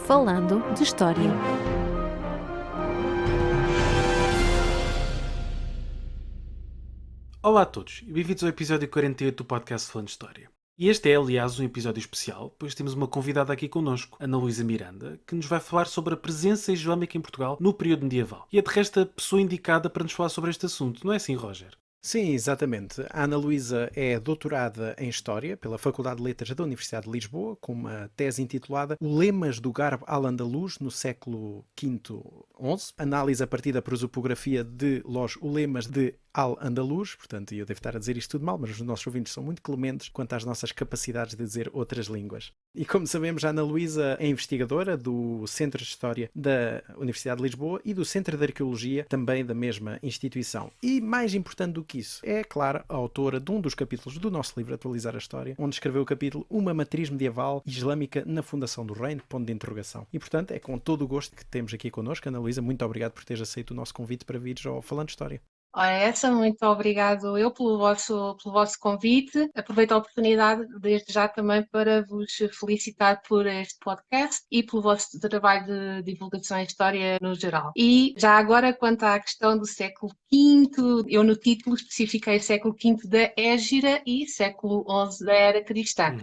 Falando de História. Olá a todos e bem-vindos ao episódio 48 do podcast Falando de História. E este é, aliás, um episódio especial, pois temos uma convidada aqui connosco, Ana Luísa Miranda, que nos vai falar sobre a presença islâmica em Portugal no período medieval. E é de resto a pessoa indicada para nos falar sobre este assunto, não é assim, Roger? Sim, exatamente. A Ana Luísa é doutorada em História pela Faculdade de Letras da Universidade de Lisboa, com uma tese intitulada O Lemas do Garb al-Andalus no século V-XI, análise a partir da prosopografia de los ulemas de al-Andalus, portanto, eu devo estar a dizer isto tudo mal, mas os nossos ouvintes são muito clementes quanto às nossas capacidades de dizer outras línguas. E como sabemos, a Ana Luísa é investigadora do Centro de História da Universidade de Lisboa e do Centro de Arqueologia, também da mesma instituição. E mais importante do que isso, é, claro, a autora de um dos capítulos do nosso livro Atualizar a História, onde escreveu o capítulo Uma Matriz Medieval Islâmica na Fundação do Reino, ponto de interrogação. E, portanto, é com todo o gosto que temos aqui connosco. Ana Luísa, muito obrigado por teres aceito o nosso convite para vires ao Falando de História. Essa, muito obrigado eu pelo vosso convite. Aproveito a oportunidade desde já também para vos felicitar por este podcast e pelo vosso trabalho de divulgação em história no geral. E já agora, quanto à questão do século V, eu no título especifiquei século V da Égira e século XI da Era Cristã.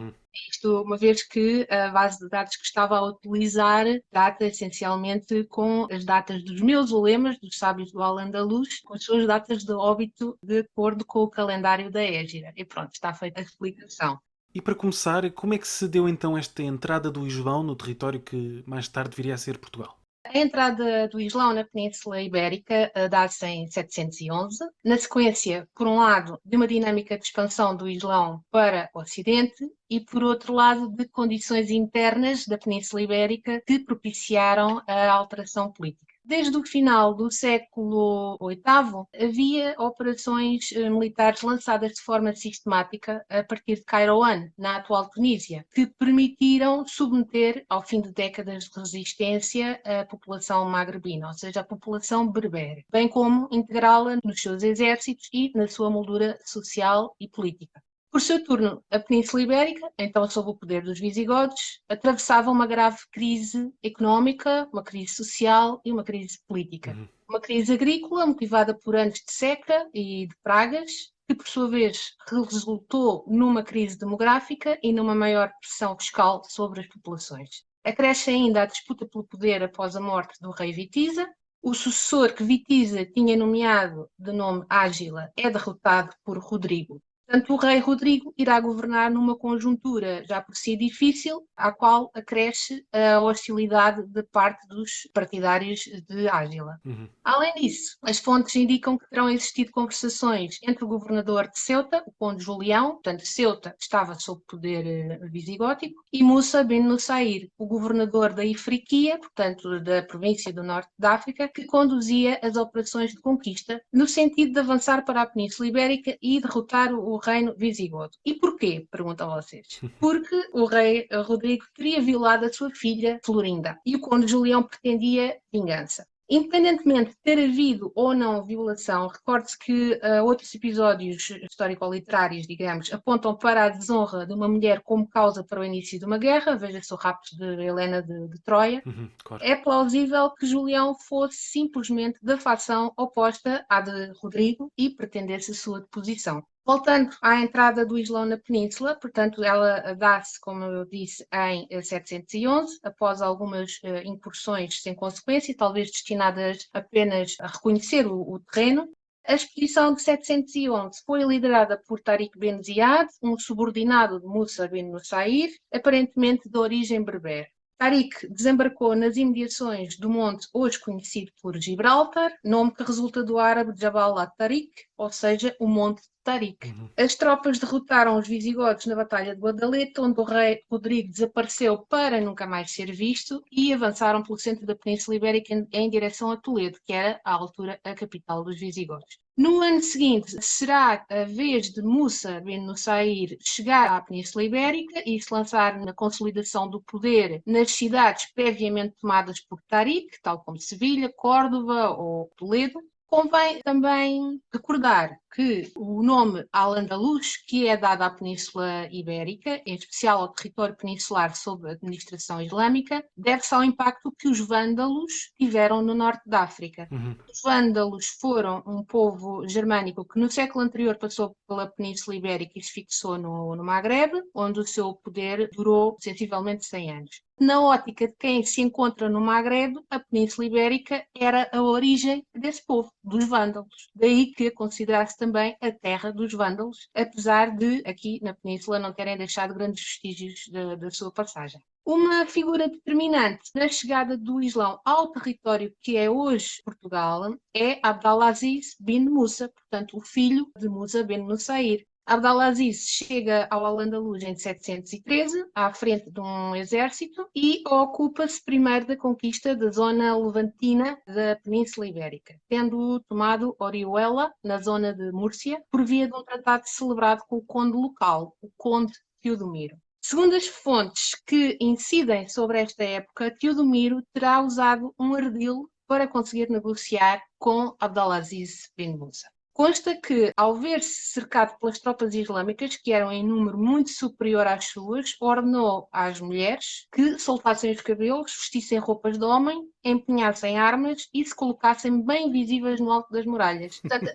Isto uma vez que a base de dados que estava a utilizar data essencialmente com as datas dos meus ulemas, dos sábios do Al-Andalus, com as suas datas de óbito de acordo com o calendário da Égira. E pronto, está feita a explicação. E para começar, como é que se deu então esta entrada do Islão no território que mais tarde viria a ser Portugal? A entrada do Islão na Península Ibérica dá-se em 711, na sequência, por um lado, de uma dinâmica de expansão do Islão para o Ocidente e, por outro lado, de condições internas da Península Ibérica que propiciaram a alteração política. Desde o final do século VIII, havia operações militares lançadas de forma sistemática a partir de Kairouan, na atual Tunísia, que permitiram submeter, ao fim de décadas de resistência, a população magrebina, ou seja, a população berbere, bem como integrá-la nos seus exércitos e na sua moldura social e política. Por seu turno, a Península Ibérica, então sob o poder dos visigodos, atravessava uma grave crise económica, uma crise social e uma crise política. Uma crise agrícola motivada por anos de seca e de pragas, que por sua vez resultou numa crise demográfica e numa maior pressão fiscal sobre as populações. Acresce ainda a disputa pelo poder após a morte do rei Witiza. O sucessor que Witiza tinha nomeado de nome Ágila é derrotado por Rodrigo. Portanto, o rei Rodrigo irá governar numa conjuntura já por si difícil, à qual acresce a hostilidade de parte dos partidários de Ágila. Além disso, as fontes indicam que terão existido conversações entre o governador de Ceuta, o conde Julião, portanto Ceuta estava sob poder visigótico, e Musa bin Nusayr, o governador da Ifriquia, portanto da província do norte da África, que conduzia as operações de conquista no sentido de avançar para a Península Ibérica e derrotar o reino visigodo. E porquê? Perguntam vocês. Porque o rei Rodrigo teria violado a sua filha Florinda e o conde Julião pretendia vingança. Independentemente de ter havido ou não violação, recorde-se que outros episódios histórico-literários, digamos, apontam para a desonra de uma mulher como causa para o início de uma guerra, veja-se o rapto de Helena de Troia. Claro. É plausível que Julião fosse simplesmente da facção oposta à de Rodrigo e pretendesse a sua deposição. Voltando à entrada do Islão na Península, portanto, ela dá-se, como eu disse, em 711, após algumas incursões sem consequência, talvez destinadas apenas a reconhecer o terreno. A expedição de 711 foi liderada por Tariq Ben Ziyad, um subordinado de Musa bin Nusayr, aparentemente de origem berber. Tariq desembarcou nas imediações do monte hoje conhecido por Gibraltar, nome que resulta do árabe Jabal at-Tariq, ou seja, o Monte de Tariq. As tropas derrotaram os visigodos na Batalha de Guadalete, onde o rei Rodrigo desapareceu para nunca mais ser visto, e avançaram pelo centro da Península Ibérica em direção a Toledo, que era, à altura, a capital dos visigodos. No ano seguinte, será a vez de Musa bin Nusayr chegar à Península Ibérica e se lançar na consolidação do poder nas cidades previamente tomadas por Tariq, tal como Sevilha, Córdoba ou Toledo. Convém também recordar que o nome Al-Andalus, que é dado à Península Ibérica, em especial ao território peninsular sob administração islâmica, deve-se ao impacto que os vândalos tiveram no norte da África. Os vândalos foram um povo germânico que no século anterior passou pela Península Ibérica e se fixou no Magrebe, onde o seu poder durou sensivelmente 100 anos. Na ótica de quem se encontra no Magrebe, a Península Ibérica era a origem desse povo, dos vândalos. Daí que a considerasse também a terra dos vândalos, apesar de aqui na Península não terem deixado grandes vestígios da sua passagem. Uma figura determinante na chegada do Islão ao território que é hoje Portugal é Abdalaziz bin Musa, portanto o filho de Musa bin Nusayr. Abdalaziz chega ao Al-Andalus em 713, à frente de um exército, e ocupa-se primeiro da conquista da zona levantina da Península Ibérica, tendo tomado Orihuela, na zona de Múrcia, por via de um tratado celebrado com o conde local, o conde Teodomiro. Segundo as fontes que incidem sobre esta época, Teodomiro terá usado um ardil para conseguir negociar com Abdalaziz bin Musa. Consta que, ao ver-se cercado pelas tropas islâmicas, que eram em número muito superior às suas, ordenou às mulheres que soltassem os cabelos, vestissem roupas de homem, empunhassem armas e se colocassem bem visíveis no alto das muralhas. Portanto,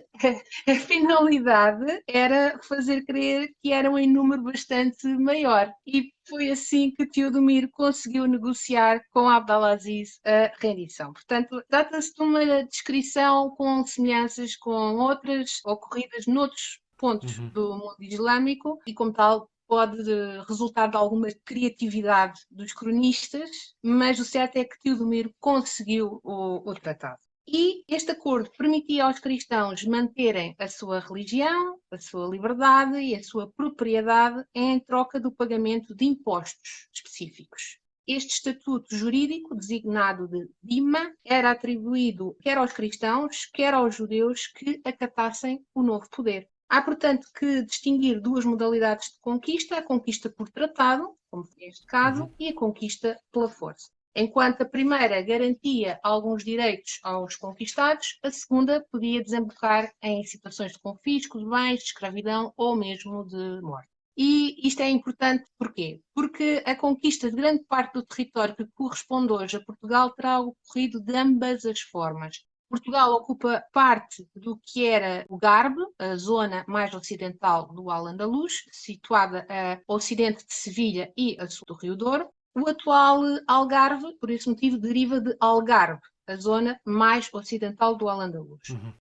a finalidade era fazer crer que eram em número bastante maior. E foi assim que Teodomiro conseguiu negociar com Abdalaziz a rendição. Portanto, trata-se de uma descrição com semelhanças com outras ocorridas noutros pontos do mundo islâmico e, como tal, pode resultar de alguma criatividade dos cronistas, mas o certo é que Teodomiro conseguiu o tratado. E este acordo permitia aos cristãos manterem a sua religião, a sua liberdade e a sua propriedade em troca do pagamento de impostos específicos. Este estatuto jurídico, designado de Dima, era atribuído quer aos cristãos, quer aos judeus que acatassem o novo poder. Há, portanto, que distinguir duas modalidades de conquista: a conquista por tratado, como foi este caso, e a conquista pela força. Enquanto a primeira garantia alguns direitos aos conquistados, a segunda podia desembocar em situações de confisco de bens, de escravidão ou mesmo de morte. E isto é importante porquê? Porque a conquista de grande parte do território que corresponde hoje a Portugal terá ocorrido de ambas as formas. Portugal ocupa parte do que era o Garbe, a zona mais ocidental do Al-Andalus, situada a ocidente de Sevilha e a sul do Rio Douro. O atual Algarve, por esse motivo, deriva de Algarve, a zona mais ocidental do Al-Andalus.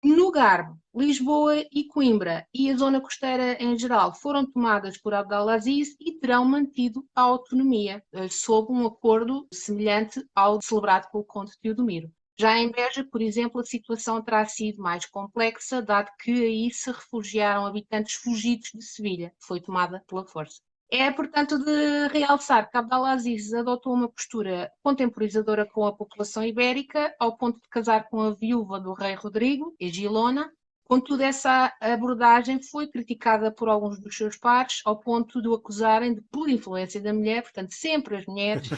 No Garbe, Lisboa e Coimbra e a zona costeira em geral foram tomadas por Abdalaziz e terão mantido a autonomia, sob um acordo semelhante ao celebrado com o conde Teodomiro. Já em Beja, por exemplo, a situação terá sido mais complexa, dado que aí se refugiaram habitantes fugidos de Sevilha, que foi tomada pela força. É, portanto, de realçar que Abdalaziz adotou uma postura contemporizadora com a população ibérica, ao ponto de casar com a viúva do rei Rodrigo, Egilona. Contudo, essa abordagem foi criticada por alguns dos seus pares, ao ponto de o acusarem de, por influência da mulher, portanto, sempre as mulheres,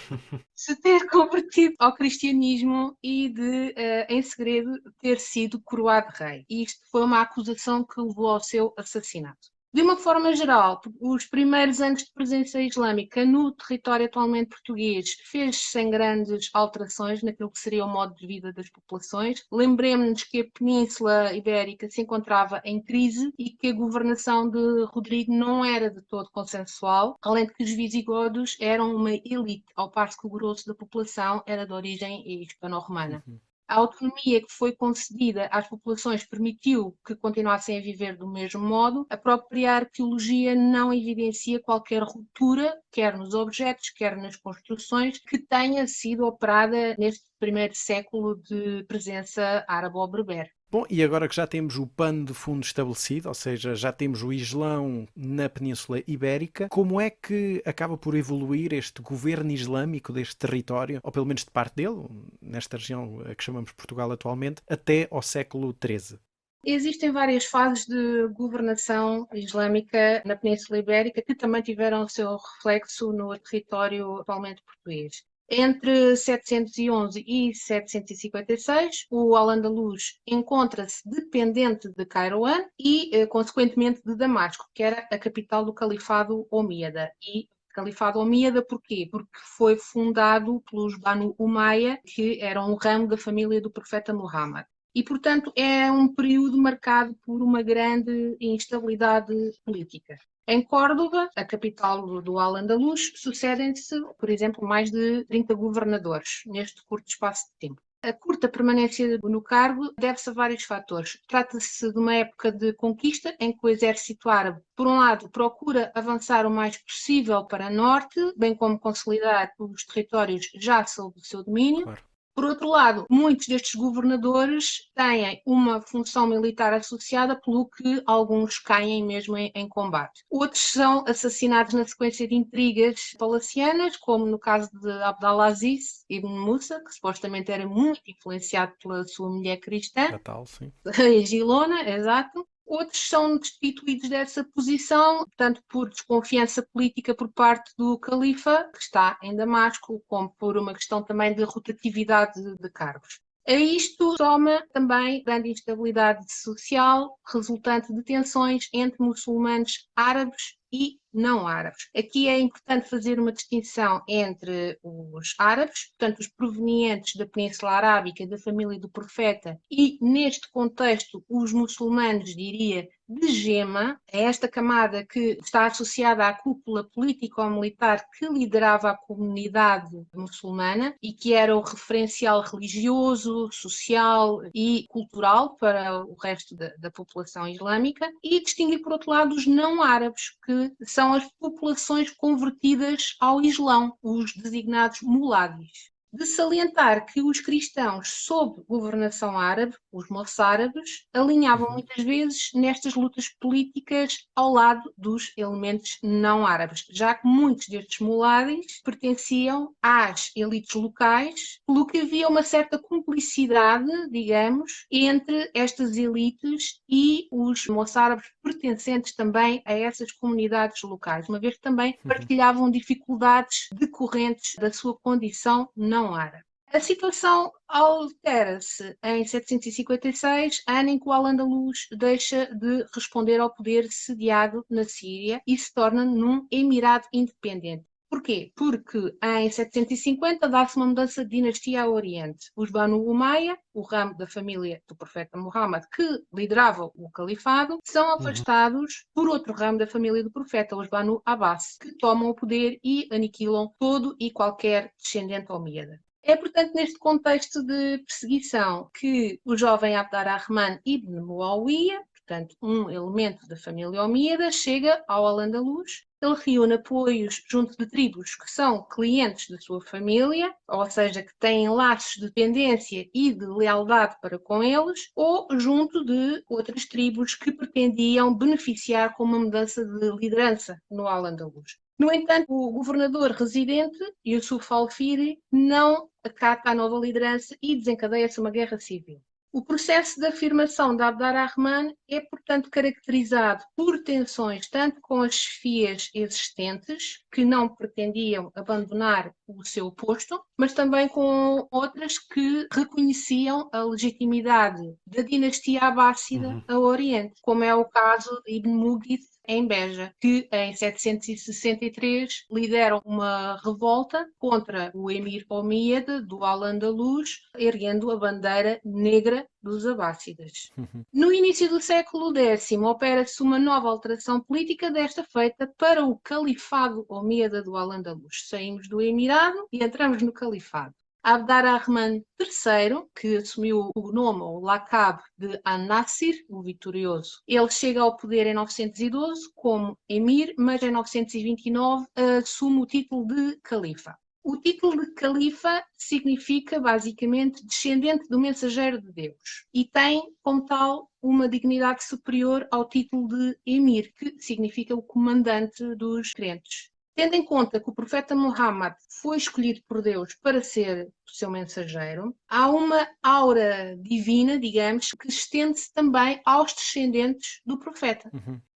se ter convertido ao cristianismo e de, em segredo, ter sido coroado rei. E isto foi uma acusação que levou ao seu assassinato. De uma forma geral, os primeiros anos de presença islâmica no território atualmente português fez-se sem grandes alterações naquilo que seria o modo de vida das populações. Lembremos-nos que a Península Ibérica se encontrava em crise e que a governação de Rodrigo não era de todo consensual, além de que os visigodos eram uma elite, ao passo que o grosso da população era de origem hispano-romana. A autonomia que foi concedida às populações permitiu que continuassem a viver do mesmo modo. A própria arqueologia não evidencia qualquer ruptura, quer nos objetos, quer nas construções, que tenha sido operada neste primeiro século de presença árabe-berber. Bom, e agora que já temos o pano de fundo estabelecido, ou seja, já temos o Islão na Península Ibérica, como é que acaba por evoluir este governo islâmico deste território, ou pelo menos de parte dele, nesta região a que chamamos Portugal atualmente, até ao século XIII? Existem várias fases de governação islâmica na Península Ibérica que também tiveram o seu reflexo no território atualmente português. Entre 711 e 756, o Al-Andalus encontra-se dependente de Kairouan e, consequentemente, de Damasco, que era a capital do Califado Omíada. E Califado Omíada porquê? Porque foi fundado pelos Banu Umayya, que eram um ramo da família do profeta Muhammad. E, portanto, é um período marcado por uma grande instabilidade política. Em Córdoba, a capital do Al-Andalus, sucedem-se, por exemplo, mais de 30 governadores neste curto espaço de tempo. A curta permanência no cargo deve-se a vários fatores. Trata-se de uma época de conquista em que o exército árabe, por um lado, procura avançar o mais possível para norte, bem como consolidar os territórios já sob o seu domínio. Claro. Por outro lado, muitos destes governadores têm uma função militar associada, pelo que alguns caem mesmo em combate. Outros são assassinados na sequência de intrigas palacianas, como no caso de Abdalaziz ibn Musa, que supostamente era muito influenciado pela sua mulher cristã, A tal, sim. a Gilona, exato. Outros são destituídos dessa posição, tanto por desconfiança política por parte do califa, que está em Damasco, como por uma questão também de rotatividade de cargos. A isto soma também grande instabilidade social, resultante de tensões entre muçulmanos árabes e não árabes. Aqui é importante fazer uma distinção entre os árabes, portanto, os provenientes da Península Arábica, da família do profeta, e, neste contexto, os muçulmanos, diria, de gema, é esta camada que está associada à cúpula político-militar que liderava a comunidade muçulmana e que era o referencial religioso, social e cultural para o resto da população islâmica, e distinguir, por outro lado, os não árabes, que são as populações convertidas ao Islão, os designados muladis. De salientar que os cristãos sob governação árabe, os moçárabes, alinhavam muitas vezes nestas lutas políticas ao lado dos elementos não árabes, já que muitos destes muladis pertenciam às elites locais, pelo que havia uma certa cumplicidade, digamos, entre estas elites e os moçárabes pertencentes também a essas comunidades locais, uma vez que também partilhavam dificuldades decorrentes da sua condição não árabe. A situação altera-se em 756, ano em que o Al-Andalus deixa de responder ao poder sediado na Síria e se torna num emirado independente. Porquê? Porque em 750 dá-se uma mudança de dinastia ao Oriente. Os Banu Umayya, o ramo da família do profeta Muhammad, que liderava o califado, são afastados por outro ramo da família do profeta, os Banu Abbas, que tomam o poder e aniquilam todo e qualquer descendente omíada. É, portanto, neste contexto de perseguição que o jovem Abd ar-Rahman ibn Muawiyah, portanto, um elemento da família omíada, chega ao Al-Andalus. Ele reúne apoios junto de tribos que são clientes da sua família, ou seja, que têm laços de dependência e de lealdade para com eles, ou junto de outras tribos que pretendiam beneficiar com uma mudança de liderança no Al-Andalus. No entanto, o governador residente, Yusuf al-Fihri, não acata a nova liderança e desencadeia-se uma guerra civil. O processo de afirmação de Abd ar-Rahman é, portanto, caracterizado por tensões tanto com as chefias existentes, que não pretendiam abandonar o seu posto, mas também com outras que reconheciam a legitimidade da dinastia abássida ao Oriente, como é o caso de Ibn Mughith em Beja, que em 763 lideram uma revolta contra o emir omíade do Al-Andalus, erguendo a bandeira negra dos abássidas. No início do século X, opera-se uma nova alteração política, desta feita para o califado omíada do Al-Andalus. Saímos do emirado e entramos no califado. Abd ar-Rahman III, que assumiu o nome ou laqab de An-Nasir, o vitorioso, ele chega ao poder em 912 como emir, mas em 929 assume o título de califa. O título de califa significa, basicamente, descendente do mensageiro de Deus e tem, como tal, uma dignidade superior ao título de emir, que significa o comandante dos crentes. Tendo em conta que o profeta Muhammad foi escolhido por Deus para ser o seu mensageiro, há uma aura divina, digamos, que estende-se também aos descendentes do profeta.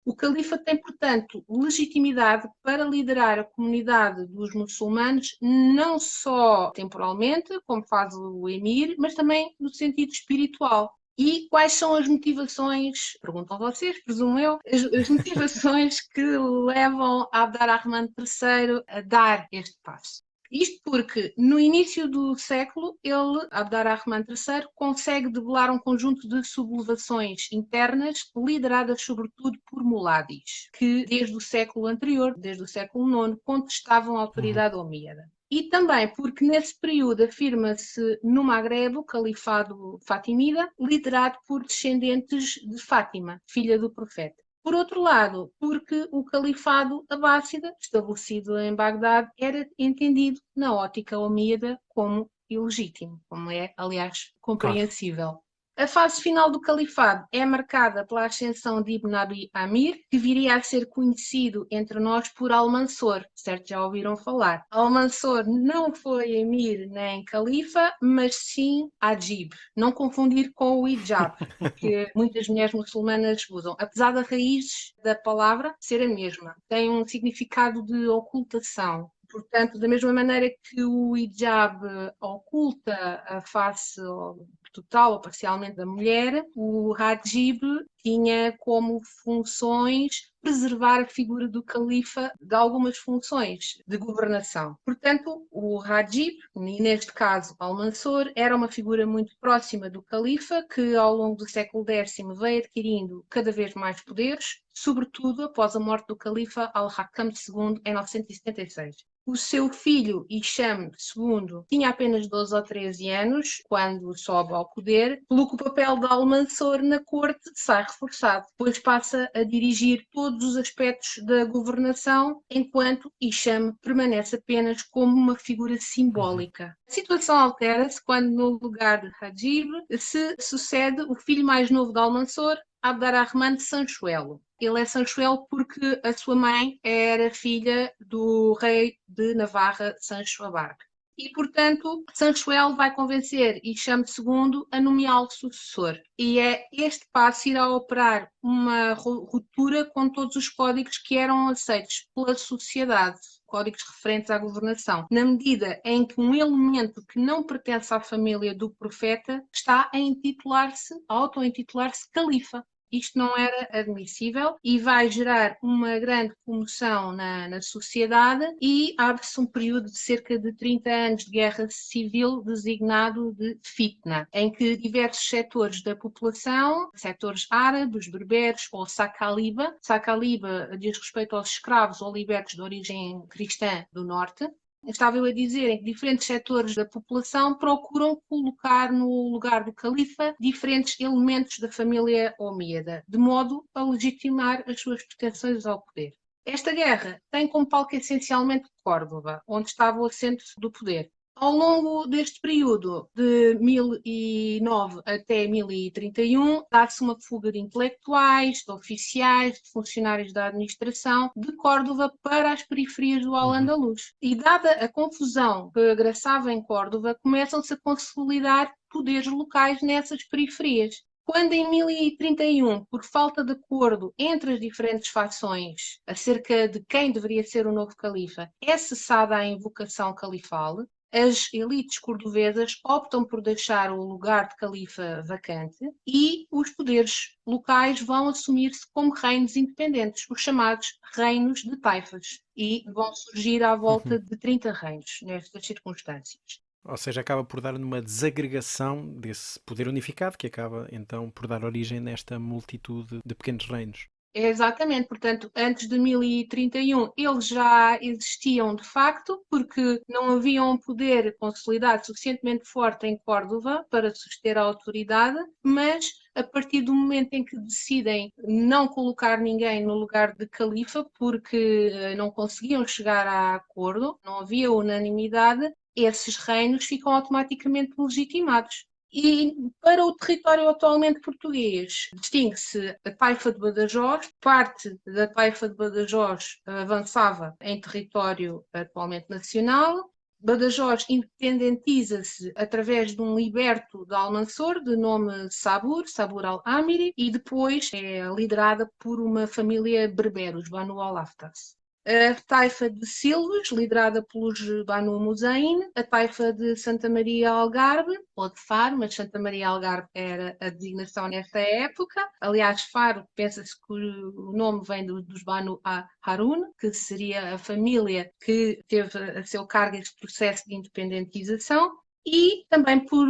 O califa tem, portanto, legitimidade para liderar a comunidade dos muçulmanos, não só temporalmente, como faz o emir, mas também no sentido espiritual. E quais são as motivações, perguntam vocês, presumo eu, as motivações que levam Abd ar-Rahman III a dar este passo? Isto porque, no início do século, Abd ar-Rahman III, consegue debelar um conjunto de sublevações internas, lideradas sobretudo por muladis, que desde o século anterior, desde o século IX, contestavam a autoridade omíada. E também porque nesse período afirma-se no Magreb o califado fatimida, liderado por descendentes de Fátima, filha do profeta. Por outro lado, porque o califado abássida, estabelecido em Bagdade, era entendido na ótica omíada como ilegítimo, como é, aliás, compreensível. A fase final do califado é marcada pela ascensão de Ibn Abi Amir, que viria a ser conhecido entre nós por Al-Mansur, certo? Já ouviram falar. Al-Mansur não foi emir nem califa, mas sim Ajib. Não confundir com o hijab, que muitas mulheres muçulmanas usam. Apesar da raiz da palavra ser a mesma, tem um significado de ocultação. Portanto, da mesma maneira que o hijab oculta a face total ou parcialmente da mulher, o hajib tinha como funções preservar a figura do califa de algumas funções de governação. Portanto, o hajib, e neste caso Al-Mansur, era uma figura muito próxima do califa, que ao longo do século X veio adquirindo cada vez mais poderes, sobretudo após a morte do califa Al-Hakam II em 976. O seu filho, Hisham II, tinha apenas 12 ou 13 anos quando sobe ao poder, pelo que o papel de Al-Mansur na corte sai reforçado, pois passa a dirigir todos os aspectos da governação, enquanto Hisham permanece apenas como uma figura simbólica. A situação altera-se quando, no lugar de Hajib, se sucede o filho mais novo de Al-Mansur, Abd ar-Rahman Sanchuelo. Ele é Sanchuelo porque a sua mãe era filha do rei de Navarra, Sancho Abarca. E, portanto, Sanchuelo vai convencer Hisham II a nomeá-lo sucessor. E é este passo irá operar uma ruptura com todos os códigos que eram aceitos pela sociedade, códigos referentes à governação, na medida em que um elemento que não pertence à família do profeta está a auto-intitular-se califa. Isto não era admissível e vai gerar uma grande comoção na sociedade e abre-se um período de cerca de 30 anos de guerra civil designado de fitna, em que diversos setores da população, setores árabes, berberes ou Saqaliba diz respeito aos escravos ou libertos de origem cristã do norte, estava eu a dizer em que diferentes setores da população procuram colocar no lugar do califa diferentes elementos da família omíada, de modo a legitimar as suas pretensões ao poder. Esta guerra tem como palco essencialmente Córdoba, onde estava o assento do poder. Ao longo deste período, de 1009 até 1031, dá-se uma fuga de intelectuais, de oficiais, de funcionários da administração de Córdoba para as periferias do Al-Andalus. E dada a confusão que agraçava em Córdoba, começam-se a consolidar poderes locais nessas periferias. Quando em 1031, por falta de acordo entre as diferentes fações acerca de quem deveria ser o novo califa, é cessada a invocação califal, as elites cordovesas optam por deixar o lugar de califa vacante e os poderes locais vão assumir-se como reinos independentes, os chamados reinos de taifas, e vão surgir à volta de 30 reinos nestas circunstâncias. Ou seja, acaba por dar numa desagregação desse poder unificado que acaba então por dar origem nesta multitude de pequenos reinos. Exatamente, portanto, antes de 1031 eles já existiam de facto, porque não havia um poder consolidado suficientemente forte em Córdoba para suster a autoridade, mas a partir do momento em que decidem não colocar ninguém no lugar de califa, porque não conseguiam chegar a acordo, não havia unanimidade, esses reinos ficam automaticamente legitimados. E para o território atualmente português, distingue-se a Taifa de Badajoz, parte da Taifa de Badajoz avançava em território atualmente nacional, Badajoz independentiza-se através de um liberto de Almansor, de nome Sabur al-Amiri, e depois é liderada por uma família berber, os Banu al-Aftas. A taifa de Silves, liderada pelos Banu Muzain, a taifa de Santa Maria Algarve, ou de Faro, mas Santa Maria Algarve era a designação nesta época. Aliás, Faro, pensa-se que o nome vem dos Banu Harun, que seria a família que teve a seu cargo este processo de independentização. E também por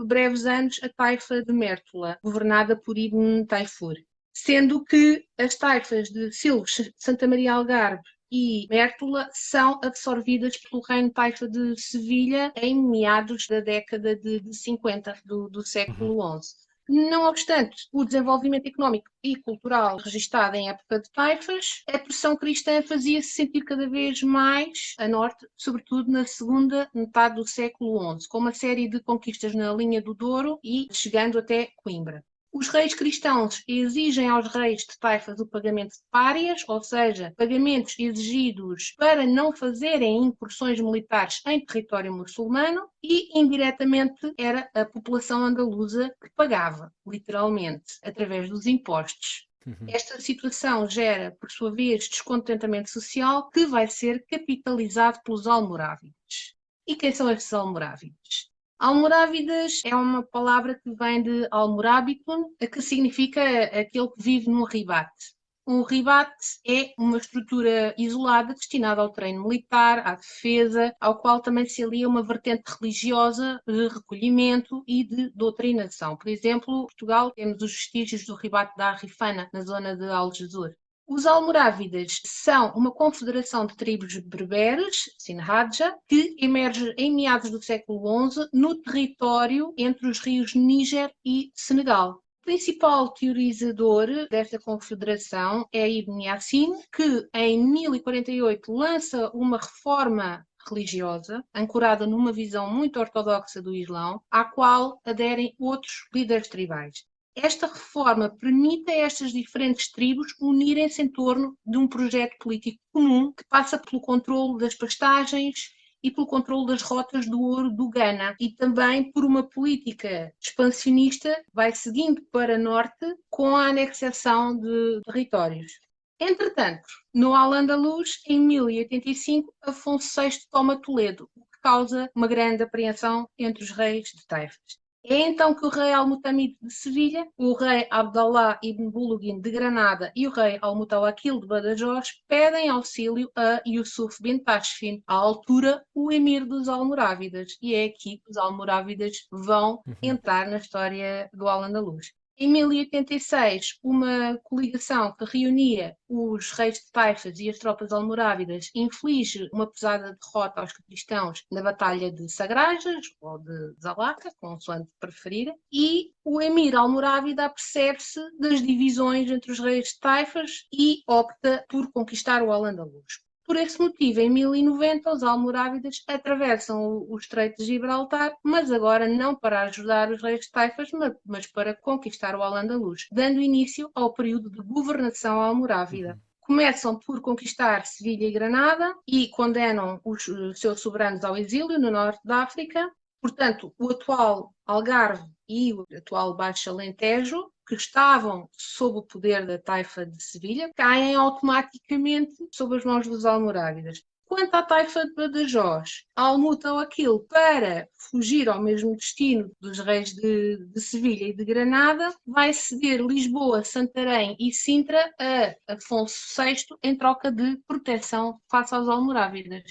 breves anos a taifa de Mértola, governada por Ibn Tayfur. Sendo que as taifas de Silves, Santa Maria Algarve e Mértola são absorvidas pelo reino taifa de Sevilha em meados da década de 50 do século XI. Não obstante o desenvolvimento económico e cultural registado em época de taifas, a pressão cristã fazia-se sentir cada vez mais a norte, sobretudo na segunda metade do século XI, com uma série de conquistas na linha do Douro e chegando até Coimbra. Os reis cristãos exigem aos reis de taifas o pagamento de párias, ou seja, pagamentos exigidos para não fazerem incursões militares em território muçulmano, e indiretamente era a população andaluza que pagava, literalmente, através dos impostos. Esta situação gera, por sua vez, descontentamento social que vai ser capitalizado pelos almorávides. E quem são estes almorávides? Almorávidas é uma palavra que vem de almorábitun, que significa aquele que vive num ribate. Um ribate é uma estrutura isolada destinada ao treino militar, à defesa, ao qual também se alia uma vertente religiosa de recolhimento e de doutrinação. Por exemplo, em Portugal temos os vestígios do ribate da Arrifana, na zona de Algesur. Os almorávidas são uma confederação de tribos berberes, Sinhadja, que emerge em meados do século XI no território entre os rios Níger e Senegal. O principal teorizador desta confederação é Ibn Yassin, que em 1048 lança uma reforma religiosa, ancorada numa visão muito ortodoxa do Islão, à qual aderem outros líderes tribais. Esta reforma permite a estas diferentes tribos unirem-se em torno de um projeto político comum que passa pelo controle das pastagens e pelo controle das rotas do ouro do Ghana, e também por uma política expansionista que vai seguindo para norte com a anexação de territórios. Entretanto, no Al-Andalus, em 1085, Afonso VI toma Toledo, o que causa uma grande apreensão entre os reis de taifas. É então que o rei Al-Mutamid de Sevilha, o rei Abdallah ibn Buluguin de Granada e o rei Al-Mutawakkil de Badajoz pedem auxílio a Yusuf bin Tashfin, à altura o emir dos Almorávidas. E é aqui que os Almorávidas vão entrar na história do Al-Andalus. Em 1086, uma coligação que reunia os reis de taifas e as tropas almorávidas inflige uma pesada derrota aos cristãos na Batalha de Sagrajas, ou de Zalaca, consoante preferir, e o emir almorávida apercebe-se das divisões entre os reis de taifas e opta por conquistar o Al-Andalus. Por esse motivo, em 1090, os almorávidas atravessam o Estreito de Gibraltar, mas agora não para ajudar os reis de taifas, mas para conquistar o Al-Andalus, dando início ao período de governação almorávida. Começam por conquistar Sevilha e Granada e condenam os seus soberanos ao exílio no norte da África. Portanto, o atual Algarve e o atual Baixo Alentejo, que estavam sob o poder da taifa de Sevilha, caem automaticamente sob as mãos dos almorávidas. Quanto à taifa de Badajoz, Al-Mutawakkil, para fugir ao mesmo destino dos reis de Sevilha e de Granada, vai ceder Lisboa, Santarém e Sintra a Afonso VI em troca de proteção face aos almorávidas.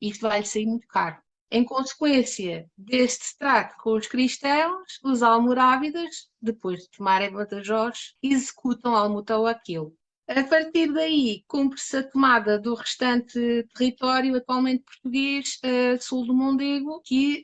Isto vai-lhe sair muito caro. Em consequência deste trato com os cristãos, os almorávidas, depois de tomarem Badajoz, executam Al-Mutawakkil. A partir daí, cumpre-se a tomada do restante território atualmente português, sul do Mondego, que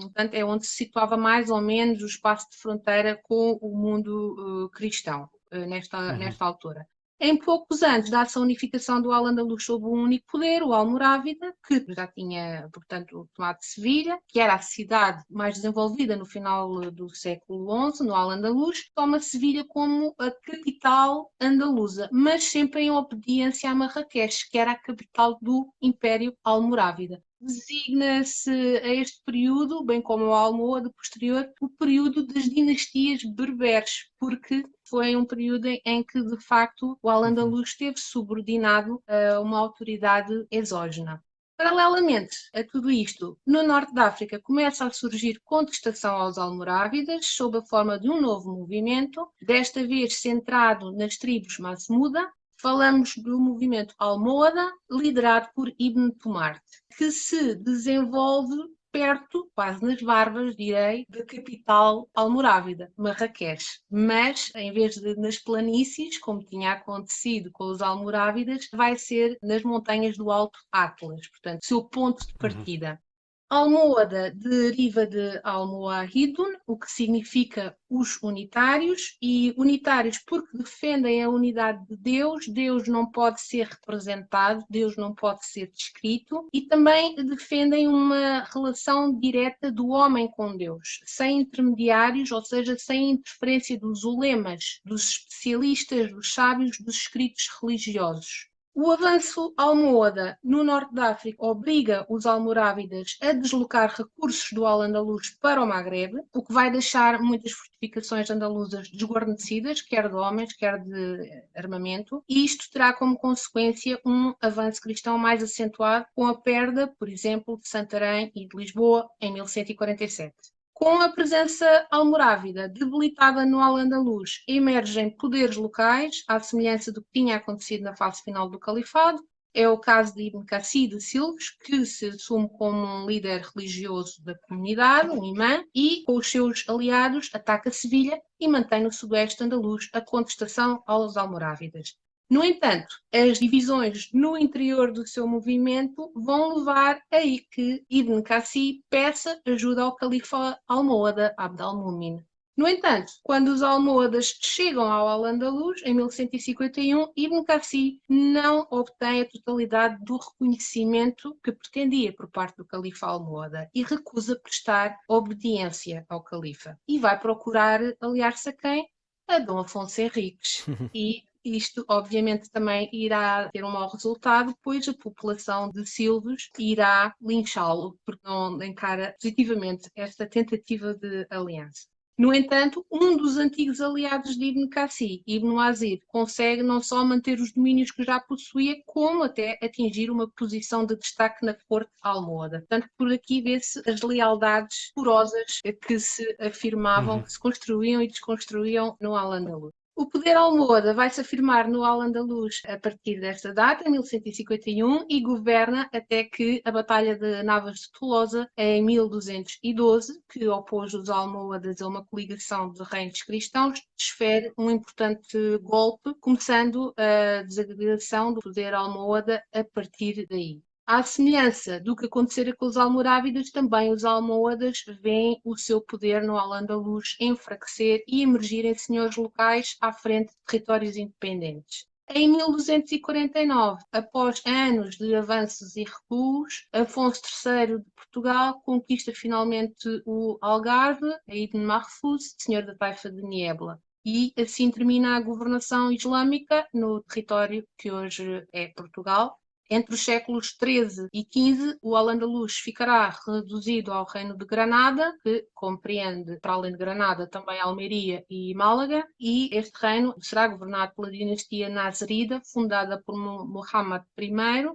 portanto, é onde se situava mais ou menos o espaço de fronteira com o mundo cristão, nesta altura. Em poucos anos dá-se a unificação do Al-Andalus sob um único poder, o Almorávida, que já tinha, portanto, tomado Sevilha, que era a cidade mais desenvolvida no final do século XI, no Al-Andalus, toma Sevilha como a capital andaluza, mas sempre em obediência a Marrakech, que era a capital do Império Almorávida. designa-se a este período, bem como ao Almohade posterior, o período das dinastias berberes, porque foi um período em que, de facto, o Al-Andalus esteve subordinado a uma autoridade exógena. Paralelamente a tudo isto, no norte da África começa a surgir contestação aos almorávidas sob a forma de um novo movimento, desta vez centrado nas tribos Masmuda. Falamos do movimento Almohada, liderado por Ibn Tumart, que se desenvolve perto, quase nas barbas, direi, da capital almorávida, Marrakech. Mas, em vez de nas planícies, como tinha acontecido com os almorávidas, vai ser nas montanhas do Alto Atlas, portanto, seu ponto de partida. Almohada deriva de Almoahidun, o que significa os unitários, e unitários porque defendem a unidade de Deus, Deus não pode ser representado, Deus não pode ser descrito, e também defendem uma relação direta do homem com Deus, sem intermediários, ou seja, sem interferência dos ulemas, dos especialistas, dos sábios, dos escritos religiosos. O avanço almohada no norte da África obriga os almorávidas a deslocar recursos do Al-Andalus para o Magrebe, o que vai deixar muitas fortificações andaluzas desguarnecidas, quer de homens, quer de armamento, e isto terá como consequência um avanço cristão mais acentuado, com a perda, por exemplo, de Santarém e de Lisboa em 1147. Com a presença almorávida debilitada no Al-Andalus, emergem poderes locais, à semelhança do que tinha acontecido na fase final do Califado. É o caso de Ibn Cassi de Silves, que se assume como um líder religioso da comunidade, um imã, e, com os seus aliados, ataca Sevilha e mantém no sudoeste andaluz a contestação aos almorávidas. No entanto, as divisões no interior do seu movimento vão levar a que Ibn Cassi peça ajuda ao califa almohada Abd al-Mumin. No entanto, quando os almohadas chegam ao Al-Andalus, em 1151, Ibn Cassi não obtém a totalidade do reconhecimento que pretendia por parte do califa almohada e recusa prestar obediência ao califa. E vai procurar aliar-se a quem? A Dom Afonso Henriques. E isto, obviamente, também irá ter um mau resultado, pois a população de Silves irá linchá-lo, porque não encara positivamente esta tentativa de aliança. No entanto, um dos antigos aliados de Ibn Cassi, Ibn Wazir, consegue não só manter os domínios que já possuía, como até atingir uma posição de destaque na corte almohada. Portanto, por aqui vê-se as lealdades porosas que se afirmavam, que se construíam e desconstruíam no Al-Andalus. O poder almohada vai se afirmar no Al-Andalus a partir desta data, 1151, e governa até que a Batalha de Navas de Tolosa, em 1212, que opôs os almohadas a uma coligação de reinos cristãos, desfere um importante golpe, começando a desagregação do poder almohada a partir daí. À semelhança do que acontecera com os almorávidas, também os almohadas veem o seu poder no Al-Andalus enfraquecer e emergirem senhores locais à frente de territórios independentes. Em 1249, após anos de avanços e recuos, Afonso III de Portugal conquista finalmente o Algarve, a Ibn Mahfouz, senhor da taifa de Niebla. E assim termina a governação islâmica no território que hoje é Portugal. Entre os séculos XIII e XV, o Al-Andalus ficará reduzido ao reino de Granada, que compreende, para além de Granada, também Almeria e Málaga, e este reino será governado pela dinastia Nasrida, fundada por Muhammad I,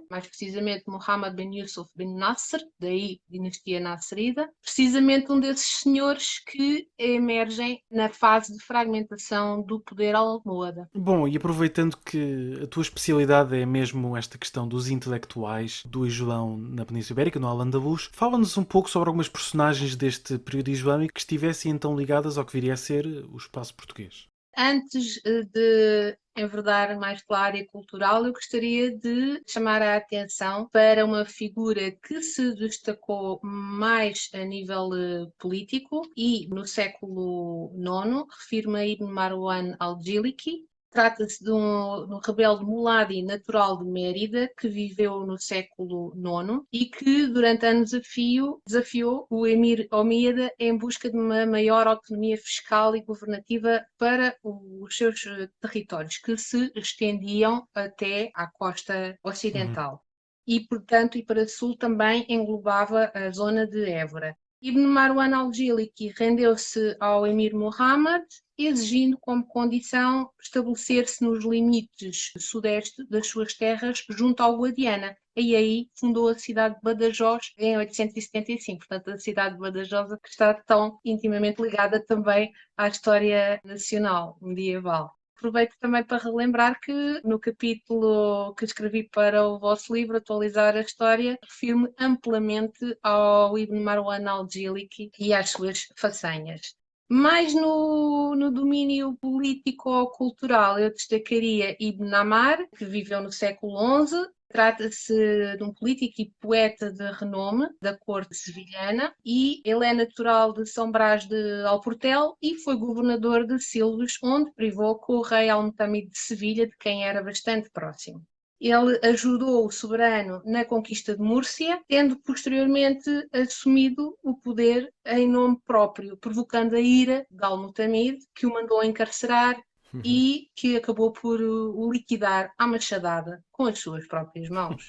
mais precisamente Muhammad bin Yusuf bin Nasr, daí dinastia Nasrida, precisamente um desses senhores que emergem na fase de fragmentação do poder almohada. Bom, e aproveitando que a tua especialidade é mesmo esta questão dos intelectuais do Islão na Península Ibérica, no Al-Andalus, fala-nos um pouco sobre algumas personagens deste período islâmico que estivessem então ligadas ao que viria a ser o espaço português. Antes de enverdar mais pela área cultural, eu gostaria de chamar a atenção para uma figura que se destacou mais a nível político e no século IX, refiro-me a Ibn Marwan al-Jiliki. Trata-se de um rebelde muladi natural de Mérida que viveu no século IX e que durante anos desafiou o emir omíada em busca de uma maior autonomia fiscal e governativa para os seus territórios, que se estendiam até à costa ocidental. e, portanto, e para sul também englobava a zona de Évora. Ibn Marwan al-Giliki rendeu-se ao emir Muhammad, exigindo como condição estabelecer-se nos limites sudeste das suas terras junto ao Guadiana. E aí fundou a cidade de Badajoz em 875. Portanto, a cidade de Badajoz que está tão intimamente ligada também à história nacional medieval. Aproveito também para relembrar que no capítulo que escrevi para o vosso livro, Atualizar a História, refiro-me amplamente ao Ibn Marwan al-Giliki e às suas façanhas. Mais no domínio político-cultural, eu destacaria Ibn Amar, que viveu no século XI. Trata-se de um político e poeta de renome da corte sevilhana e ele é natural de São Brás de Alportel e foi governador de Silves, onde privou com o rei Al-Mutamid de Sevilha, de quem era bastante próximo. Ele ajudou o soberano na conquista de Múrcia, tendo posteriormente assumido o poder em nome próprio, provocando a ira de Al-Mutamid, que o mandou encarcerar e que acabou por o liquidar à machadada com as suas próprias mãos.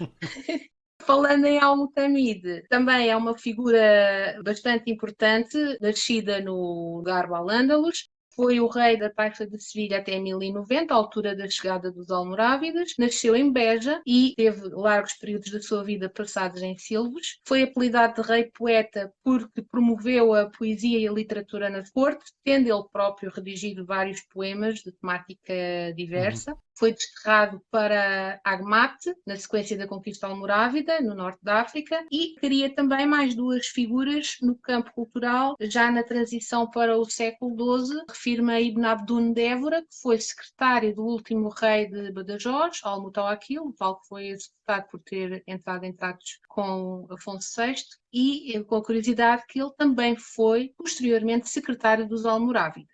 Falando em Al-Mutamid, também é uma figura bastante importante, nascida no Garbo al-Andalus. Foi o rei da Taifa de Sevilha até 1090, à altura da chegada dos Almorávides. Nasceu em Beja e teve largos períodos da sua vida passados em Silves. Foi apelidado de rei poeta porque promoveu a poesia e a literatura na corte, tendo ele próprio redigido vários poemas de temática diversa. Foi desterrado para Agmate, na sequência da conquista almorávida, no norte da África, e cria também mais duas figuras no campo cultural, já na transição para o século XII. Refirma a Ibn Abdun de Évora, que foi secretário do último rei de Badajoz, Al-Mutawakkil, o tal que foi executado por ter entrado em tratos com Afonso VI, e com a curiosidade que ele também foi, posteriormente, secretário dos Almorávides.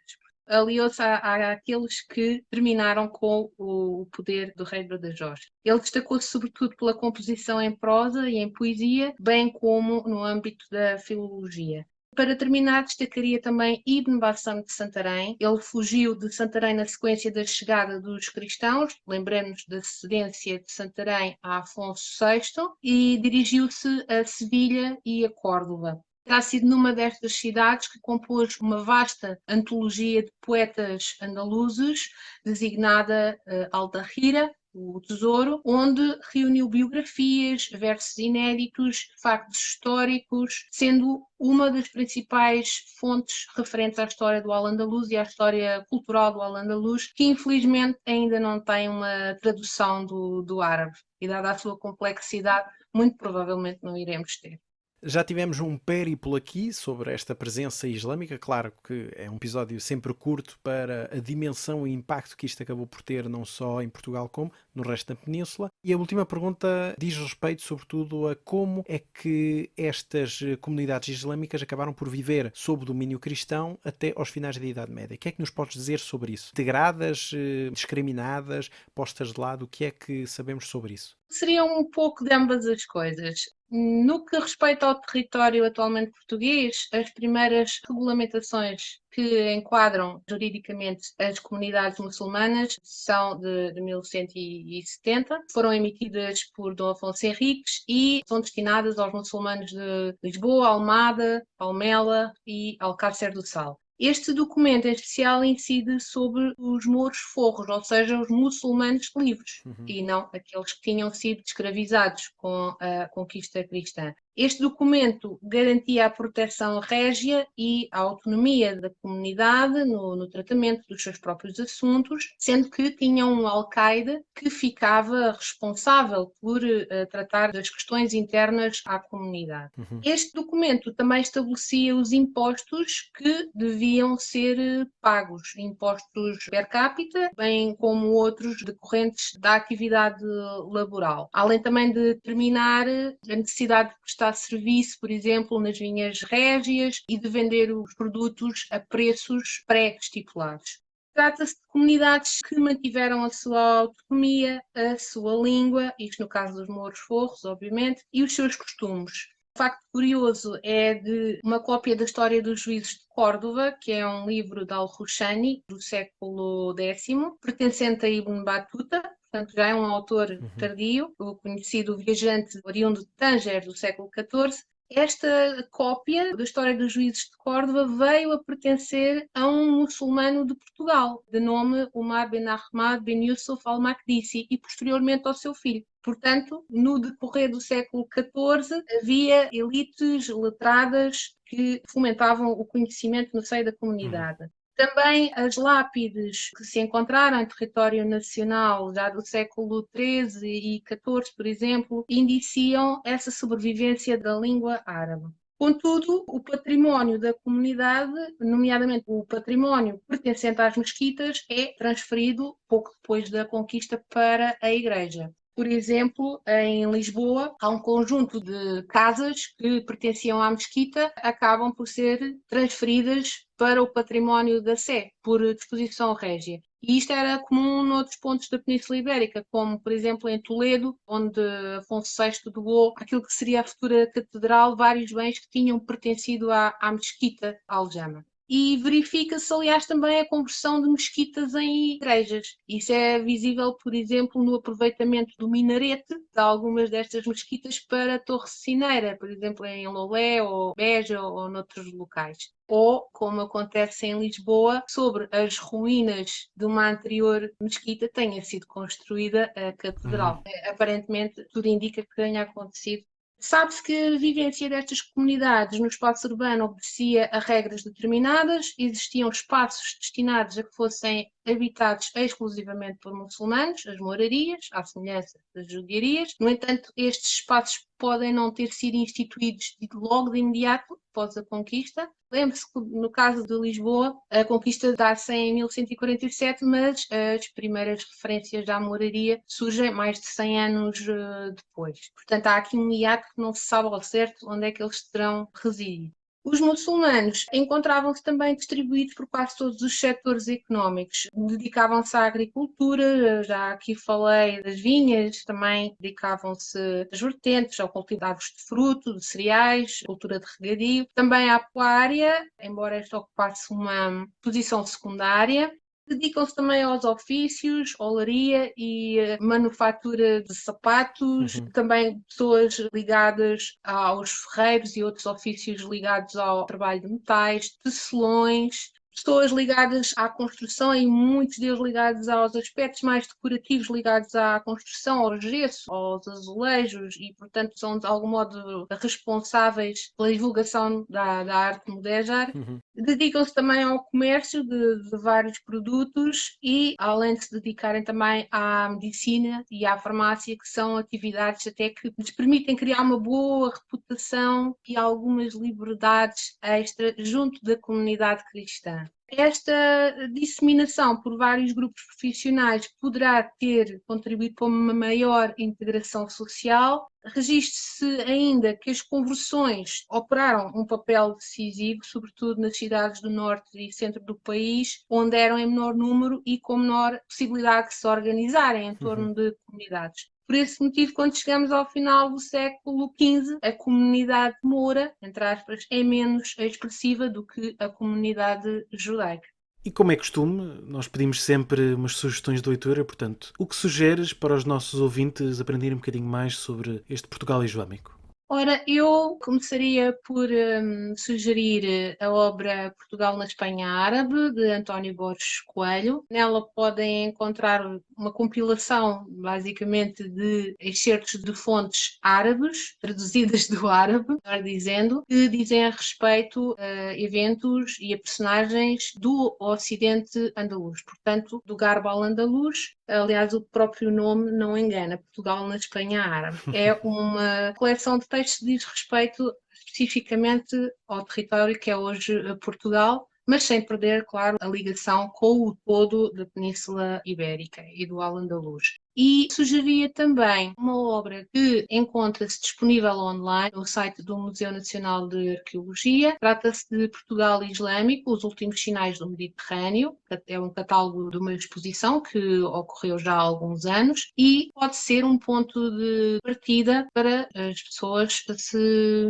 Aliou-se àqueles que terminaram com o poder do rei de Badajoz. Ele destacou-se sobretudo pela composição em prosa e em poesia, bem como no âmbito da filologia. Para terminar, destacaria também Ibn Bassam de Santarém. Ele fugiu de Santarém na sequência da chegada dos cristãos, lembremos da cedência de Santarém a Afonso VI, e dirigiu-se a Sevilha e a Córdoba. Terá sido numa destas cidades que compôs uma vasta antologia de poetas andaluzes, designada Al-Dahira, o Tesouro, onde reuniu biografias, versos inéditos, factos históricos, sendo uma das principais fontes referentes à história do Al-Andalus e à história cultural do Al-Andalus, que infelizmente ainda não tem uma tradução do árabe. E dada a sua complexidade, muito provavelmente não iremos ter. Já tivemos um périplo aqui sobre esta presença islâmica. Claro que é um episódio sempre curto para a dimensão e impacto que isto acabou por ter, não só em Portugal como no resto da península. E a última pergunta diz respeito sobretudo a como é que estas comunidades islâmicas acabaram por viver sob domínio cristão até aos finais da Idade Média. O que é que nos podes dizer sobre isso? Integradas, discriminadas, postas de lado, o que é que sabemos sobre isso? Seria um pouco de ambas as coisas. No que respeita ao território atualmente português, as primeiras regulamentações que enquadram juridicamente as comunidades muçulmanas são de 1170, foram emitidas por Dom Afonso Henriques e são destinadas aos muçulmanos de Lisboa, Almada, Palmela e Alcácer do Sal. Este documento em especial incide sobre os mouros forros, ou seja, os muçulmanos livres, e não aqueles que tinham sido escravizados com a conquista cristã. Este documento garantia a proteção régia e a autonomia da comunidade no tratamento dos seus próprios assuntos, sendo que tinha um alcaide que ficava responsável por tratar das questões internas à comunidade. Este documento também estabelecia os impostos que deviam ser pagos, impostos per capita, bem como outros decorrentes da atividade laboral, além também de determinar a necessidade de prestar serviço, por exemplo, nas vinhas régias e de vender os produtos a preços pré-estipulados. Trata-se de comunidades que mantiveram a sua autonomia, a sua língua, isto no caso dos mouros forros, obviamente, e os seus costumes. Um facto curioso é de uma cópia da História dos Juízes de Córdoba, que é um livro de Al-Rushani, do século X, pertencente a Ibn Battuta, portanto já é um autor tardio, o conhecido viajante oriundo de Tanger do século XIV. Esta cópia da História dos Juízes de Córdoba veio a pertencer a um muçulmano de Portugal, de nome Umar bin Ahmad bin Yusuf al-Makdisi, e posteriormente ao seu filho. Portanto, no decorrer do século XIV, havia elites letradas que fomentavam o conhecimento no seio da comunidade. Também as lápides que se encontraram em território nacional já do século XIII e XIV, por exemplo, indiciam essa sobrevivência da língua árabe. Contudo, o património da comunidade, nomeadamente o património pertencente às mesquitas, é transferido pouco depois da conquista para a Igreja. Por exemplo, em Lisboa, há um conjunto de casas que pertenciam à mesquita, acabam por ser transferidas para o património da Sé, por disposição régia. E isto era comum noutros pontos da Península Ibérica, como, por exemplo, em Toledo, onde Afonso VI doou aquilo que seria a futura catedral, vários bens que tinham pertencido à mesquita Aljama. E verifica-se, aliás, também a conversão de mesquitas em igrejas. Isso é visível, por exemplo, no aproveitamento do minarete de algumas destas mesquitas para a Torre Cineira, por exemplo, em Lolé ou Beja ou noutros locais. Ou, como acontece em Lisboa, sobre as ruínas de uma anterior mesquita tenha sido construída a catedral. Aparentemente, tudo indica que tenha acontecido. Sabe-se que a vivência destas comunidades no espaço urbano obedecia a regras determinadas, existiam espaços destinados a que fossem habitados exclusivamente por muçulmanos, as morarias, à semelhança das judiarias. No entanto, estes espaços podem não ter sido instituídos logo de imediato, após a conquista. Lembre-se que, no caso de Lisboa, a conquista dá-se em 1147, mas as primeiras referências à moraria surgem mais de 100 anos depois. Portanto, há aqui um hiato que não se sabe ao certo onde é que eles terão residido. Os muçulmanos encontravam-se também distribuídos por quase todos os setores económicos. Dedicavam-se à agricultura, já aqui falei das vinhas, também dedicavam-se às vertentes, ao cultivo de árvores de fruto, de cereais, cultura de regadio, também à pecuária, embora esta ocupasse uma posição secundária. Dedicam-se também aos ofícios, olaria e manufatura de sapatos, também pessoas ligadas aos ferreiros e outros ofícios ligados ao trabalho de metais, tecelões, pessoas ligadas à construção e muitos deles ligados aos aspectos mais decorativos ligados à construção, ao gesso, aos azulejos e, portanto, são de algum modo responsáveis pela divulgação da arte mudéjar. Dedicam-se também ao comércio de vários produtos e, além de se dedicarem também à medicina e à farmácia, que são atividades até que lhes permitem criar uma boa reputação e algumas liberdades extra junto da comunidade cristã. Esta disseminação por vários grupos profissionais poderá ter contribuído para uma maior integração social. Registre-se ainda que as conversões operaram um papel decisivo, sobretudo nas cidades do norte e centro do país, onde eram em menor número e com menor possibilidade de se organizarem em torno de comunidades. Por esse motivo, quando chegamos ao final do século XV, a comunidade moura, entre aspas, é menos expressiva do que a comunidade judaica. E como é costume, nós pedimos sempre umas sugestões de leitura, portanto, o que sugeres para os nossos ouvintes aprenderem um bocadinho mais sobre este Portugal islâmico? Ora, eu começaria por sugerir a obra Portugal na Espanha Árabe, de António Borges Coelho. Nela podem encontrar uma compilação, basicamente, de excertos de fontes árabes, traduzidas do árabe, melhor dizendo, que dizem a respeito a eventos e a personagens do Ocidente andaluz, portanto, do Garbo al-Andalus. Aliás, o próprio nome não engana, Portugal na Espanha Árabe. É uma coleção de textos que diz respeito especificamente ao território que é hoje Portugal, mas sem perder, claro, a ligação com o todo da Península Ibérica e do Al-Andalus. E sugeria também uma obra que encontra-se disponível online no site do Museu Nacional de Arqueologia. Trata-se de Portugal Islâmico, os últimos sinais do Mediterrâneo. É um catálogo de uma exposição que ocorreu já há alguns anos e pode ser um ponto de partida para as pessoas se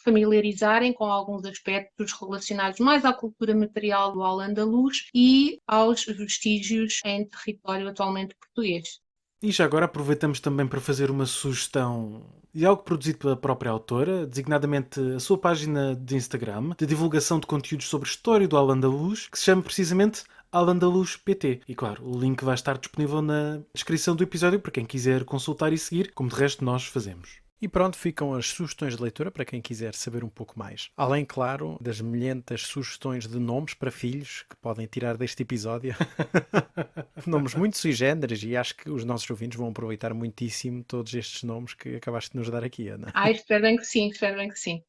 familiarizarem com alguns aspectos relacionados mais à cultura material do Al-Andalus e aos vestígios em território atualmente português. E já agora aproveitamos também para fazer uma sugestão de algo produzido pela própria autora, designadamente a sua página de Instagram, de divulgação de conteúdos sobre a história do Al-Andalus, que se chama precisamente Al-Andalus PT. E claro, o link vai estar disponível na descrição do episódio para quem quiser consultar e seguir, como de resto nós fazemos. E pronto, ficam as sugestões de leitura para quem quiser saber um pouco mais. Além, claro, das milhentas sugestões de nomes para filhos que podem tirar deste episódio. Nomes muito sui generis, e acho que os nossos ouvintes vão aproveitar muitíssimo todos estes nomes que acabaste de nos dar aqui, Ana. Espero bem que sim, espero bem que sim.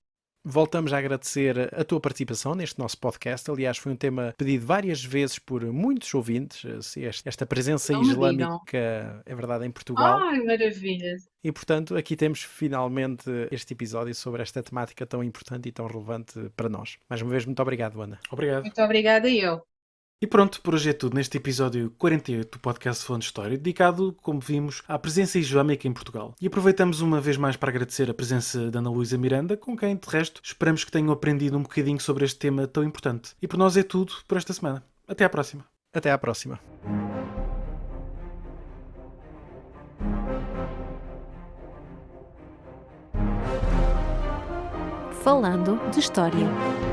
Voltamos a agradecer a tua participação neste nosso podcast. Aliás, foi um tema pedido várias vezes por muitos ouvintes, esta presença Não me islâmica, é verdade, em Portugal. Maravilha. E, portanto, aqui temos finalmente este episódio sobre esta temática tão importante e tão relevante para nós. Mais uma vez, muito obrigado, Ana. Obrigado. Muito obrigada eu. E pronto, por hoje é tudo neste episódio 48 do podcast Falando de História, dedicado, como vimos, à presença islâmica em Portugal. E aproveitamos uma vez mais para agradecer a presença da Ana Luísa Miranda, com quem, de resto, esperamos que tenham aprendido um bocadinho sobre este tema tão importante. E por nós é tudo por esta semana. Até à próxima. Até à próxima. Falando de História.